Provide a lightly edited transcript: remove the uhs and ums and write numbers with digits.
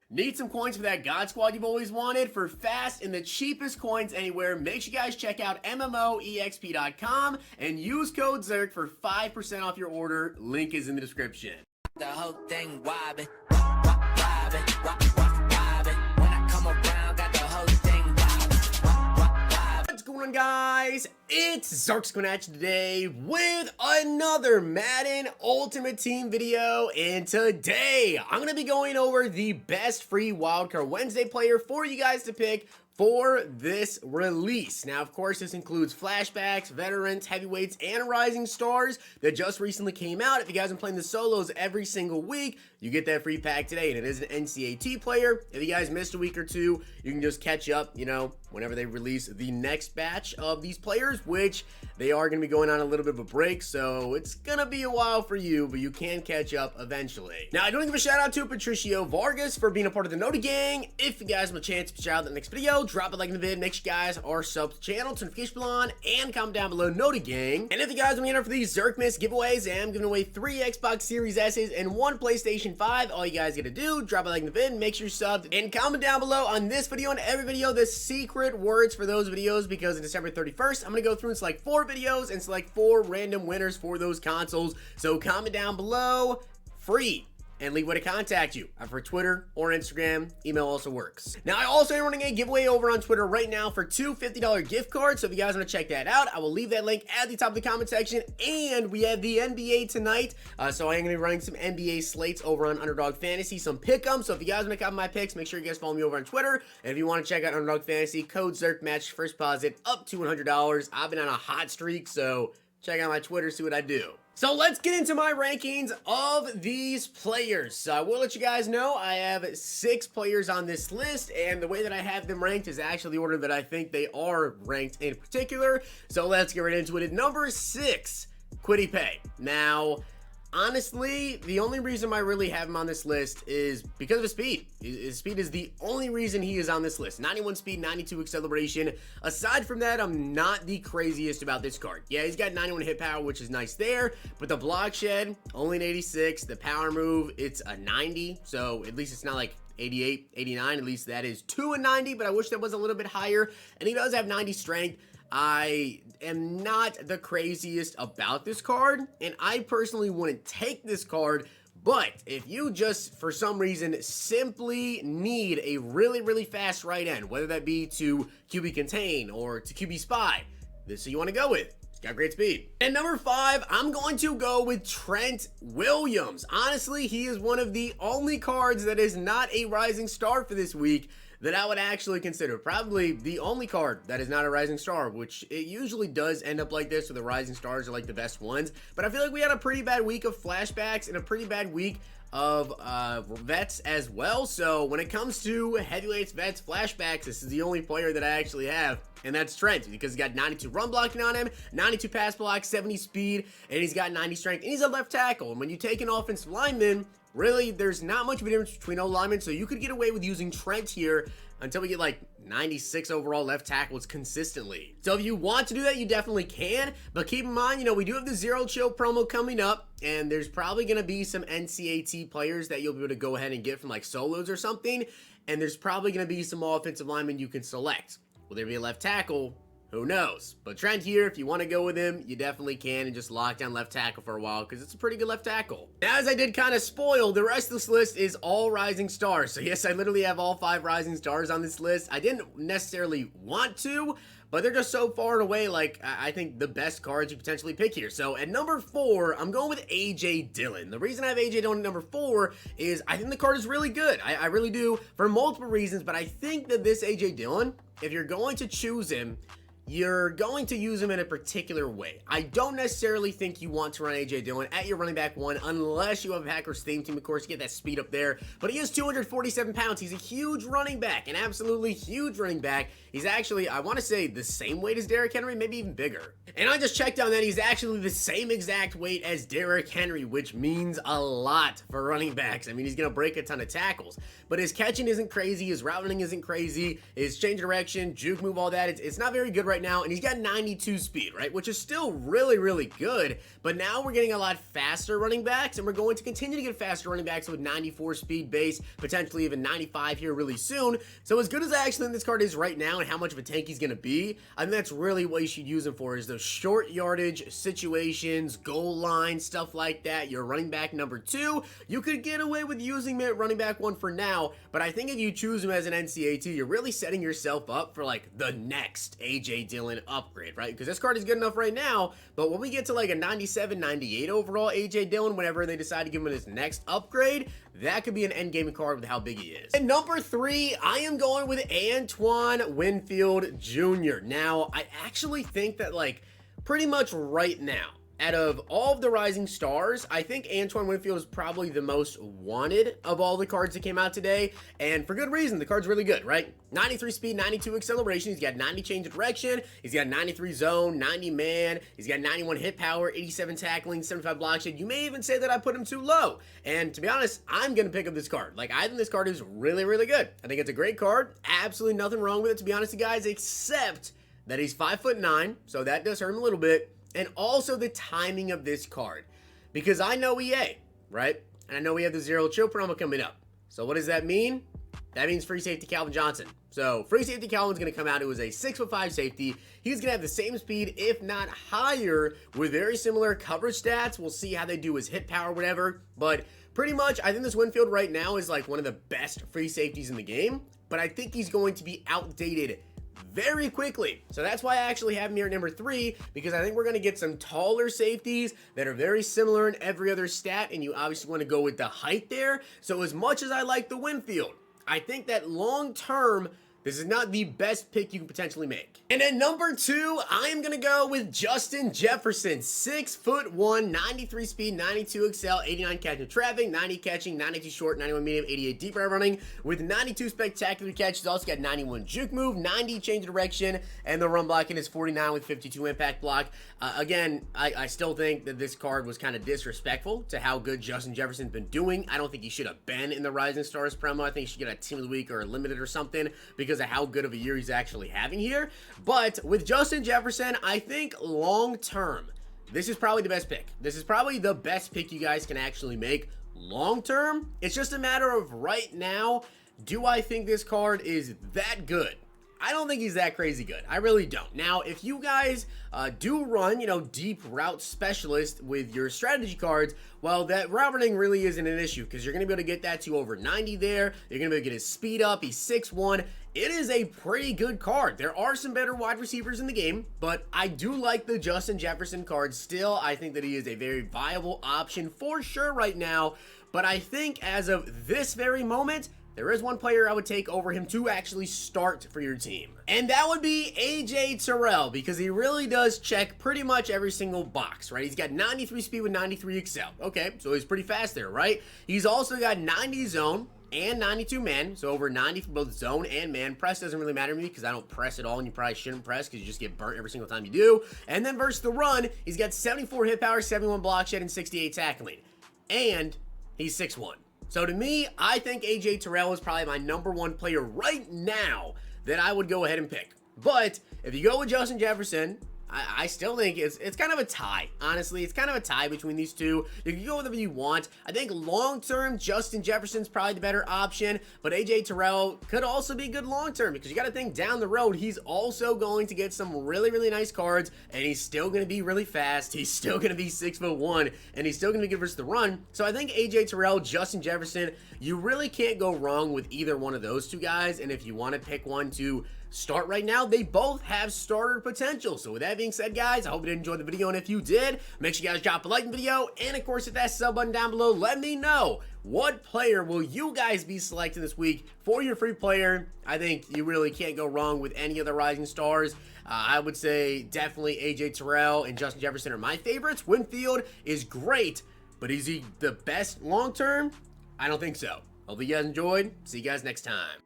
Need some coins for that God Squad you've always wanted? For fast and the cheapest coins anywhere, make sure you guys check out MMOEXP.com and use code ZERK for 5% off your order. Link is in the description. The whole thing wobbin', wobbin', wobbin'. When I come around, got the whole thing wobbin'. What's going on, guys? It's Zirksee coming at you today with another Madden Ultimate Team video, and today I'm going to be going over the best free Wildcard Wednesday player for you guys to pick for this release. Now, of course, this includes flashbacks, veterans, heavyweights, and rising stars that just recently came out. If you guys are playing the solos every single week, you get that free pack today, and it is an NCAT player. If you guys missed a week or two, you can just catch up, whenever they release the next batch of these players, which they are going to be going on a little bit of a break, so it's going to be a while for you, but you can catch up eventually. Now, I do want to give a shout out to Patricio Vargas for being a part of the Noti Gang. If you guys have a chance to shout out in the next video, drop a like in the vid, make sure you guys are subbed to the channel, turn notification bell on, and comment down below Noti Gang. And if you guys want to enter for these Zirksee giveaways, I am giving away 3 Xbox Series S's and 1 PlayStation 5. All you guys gotta do, drop a like in the vid, make sure you're subbed, and comment down below on this video and every video the secret words for those videos, because on December 31st, I'm gonna go through and select 4 videos and select 4 random winners for those consoles. So comment down below, free, and leave way to contact you for Twitter or Instagram. Email also works. Now, I also am running a giveaway over on Twitter right now for 2 $50 gift cards. So if you guys want to check that out, I will leave that link at the top of the comment section. And we have the NBA tonight. So I am going to be running some NBA slates over on Underdog Fantasy, some pick'em. So if you guys want to copy my picks, make sure you guys follow me over on Twitter. And if you want to check out Underdog Fantasy, code ZERK, match first deposit up to $100. I've been on a hot streak, so check out my Twitter, see what I do. So let's get into my rankings of these players. So I will let you guys know I have 6 players on this list, and the way that I have them ranked is actually the order that I think they are ranked in particular. So let's get right into it. At number 6, Kwity Paye. Now, honestly, the only reason I really have him on this list is because of his speed. His speed is the only reason he is on this list. 91 speed, 92 acceleration. Aside from that, I'm not the craziest about this card. Yeah, he's got 91 hit power, which is nice there, but the block shed, only an 86. The power move, it's a 90, so at least it's not like 88, 89. At least that is 2 and 90, but I wish that was a little bit higher. And he does have 90 strength. I am not the craziest about this card, and I personally wouldn't take this card, but if you just, for some reason, simply need a really, really fast right end, whether that be to QB contain or to QB spy, this is who you want to go with. He's got great speed. And number 5, I'm going to go with Trent Williams. Honestly, he is one of the only cards that is not a rising star for this week that I would actually consider. Probably the only card that is not a rising star, which it usually does end up like this, where the rising stars are like the best ones. But I feel like we had a pretty bad week of flashbacks and a pretty bad week of vets as well. So when it comes to heavyweights, vets, flashbacks, this is the only player that I actually have, and that's Trent, because he's got 92 run blocking on him, 92 pass block, 70 speed, and he's got 90 strength, and he's a left tackle. And when you take an offensive lineman, really, there's not much of a difference between all linemen, so you could get away with using Trent here until we get like 96 overall left tackles consistently. So if you want to do that, you definitely can, but keep in mind, we do have the Zero Chill promo coming up, and there's probably going to be some NCAT players that you'll be able to go ahead and get from like solos or something, and there's probably going to be some offensive linemen you can select. Will there be a left tackle? Who knows? But Trent here, if you want to go with him, you definitely can, and just lock down left tackle for a while, because it's a pretty good left tackle. Now, as I did kind of spoil, the rest of this list is all rising stars. So yes, I literally have all 5 rising stars on this list. I didn't necessarily want to, but they're just so far away, like, I think the best cards you potentially pick here. So at number 4, I'm going with A.J. Dillon. The reason I have A.J. Dillon at number 4 is I think the card is really good. I really do, for multiple reasons, but I think that this A.J. Dillon, if you're going to choose him, you're going to use him in a particular way. I don't necessarily think you want to run A.J. Dillon at your running back 1 unless you have a Packers theme team, of course, to get that speed up there. But he is 247 pounds. He's a huge running back, an absolutely huge running back. He's actually, I want to say, the same weight as Derrick Henry, maybe even bigger. And I just checked on that. He's actually the same exact weight as Derrick Henry, which means a lot for running backs. I mean, he's going to break a ton of tackles. But his catching isn't crazy. His route running isn't crazy. His change of direction, juke move, all that, it's not very good right right now, and he's got 92 speed, right? Which is still really, really good, but now we're getting a lot faster running backs, and we're going to continue to get faster running backs with 94 speed base, potentially even 95 here really soon. So as good as I actually think this card is right now and how much of a tank he's going to be, I think that's really what you should use him for, is those short yardage situations, goal line, stuff like that. You're running back number 2. You could get away with using him at running back 1 for now, but I think if you choose him as an NCAA2, you're really setting yourself up for like the next AJ Dillon upgrade, right? Because this card is good enough right now, but when we get to like a 97, 98 overall AJ Dillon, whenever they decide to give him his next upgrade, that could be an endgame card with how big he is. And number 3, I am going with Antoine Winfield Jr. Now, I actually think that like pretty much right now, out of all of the rising stars, I think Antoine Winfield is probably the most wanted of all the cards that came out today, and for good reason. The card's really good, right? 93 speed, 92 acceleration, he's got 90 change of direction, he's got 93 zone, 90 man, he's got 91 hit power, 87 tackling, 75 block shed. You may even say that I put him too low, and to be honest, I'm gonna pick up this card. Like, I think this card is really, really good. I think it's a great card, absolutely nothing wrong with it, to be honest, guys, except that he's 5'9", so that does hurt him a little bit. And also the timing of this card, because I know EA, right? And I know we have the Zero Chill promo coming up. So what does that mean? That means free safety Calvin Johnson. So free safety Calvin's going to come out. It was a 6'5" safety. He's going to have the same speed, if not higher, with very similar coverage stats. We'll see how they do his hit power, whatever. But pretty much, I think this Winfield right now is like one of the best free safeties in the game. But I think he's going to be outdated very quickly. So that's why I actually have him here at number 3, because I think we're going to get some taller safeties that are very similar in every other stat, and you obviously want to go with the height there. So as much as I like the Winfield, I think that long term, this is not the best pick you can potentially make. And at number 2, I am going to go with Justin Jefferson. 6'1", 93 speed, 92 excel, 89 catching traffic, 90 catching, 92 short, 91 medium, 88 deep route running, with 92 spectacular catches. Also got 91 juke move, 90 change of direction, and the run blocking is 49 with 52 impact block. Again, I still think that this card was kind of disrespectful to how good Justin Jefferson's been doing. I don't think he should have been in the Rising Stars promo. I think he should get a Team of the Week or a Limited or something, because of how good of a year he's actually having here. But with Justin Jefferson, I think long term, this is probably the best pick. This is probably the best pick you guys can actually make long term. It's just a matter of right now, do I think this card is that good? I don't think he's that crazy good. I really don't. Now, if you guys do run, deep route specialist with your strategy cards, well, that route running really isn't an issue, because you're going to be able to get that to over 90 there. You're going to be able to get his speed up. He's 6'1". It is a pretty good card. There are some better wide receivers in the game, but I do like the Justin Jefferson card still. I think that he is a very viable option for sure right now, but I think as of this very moment, there is one player I would take over him to actually start for your team. And that would be AJ Terrell, because he really does check pretty much every single box, right? He's got 93 speed with 93 excel. Okay, so he's pretty fast there, right? He's also got 90 zone and 92 man, so over 90 for both zone and man. Press doesn't really matter to me because I don't press at all, and you probably shouldn't press because you just get burnt every single time you do. And then versus the run, he's got 74 hit power, 71 block shed, and 68 tackling. And he's 6'1". So to me, I think AJ Terrell is probably my number 1 player right now that I would go ahead and pick. But if you go with Justin Jefferson, I still think it's kind of a tie. Honestly, it's kind of a tie between these two. You can go with whatever you want. I think long-term, Justin Jefferson's probably the better option, but AJ Terrell could also be good long-term, because you got to think down the road, he's also going to get some really, really nice cards, and he's still going to be really fast. He's still going to be 6'1", and he's still going to be good versus the run. So I think AJ Terrell, Justin Jefferson, you really can't go wrong with either one of those two guys, and if you want to pick one to start right now, they both have starter potential. So with that being said, guys, I hope you did enjoy the video, and if you did, make sure you guys drop a like in the video, and of course hit that sub button down below. Let me know, what player will you guys be selecting this week for your free player? I think you really can't go wrong with any of the rising stars. I would say definitely AJ Terrell and Justin Jefferson are my favorites. Winfield is great, but is he the best long term? I don't think so. Hope you guys enjoyed. See you guys next time.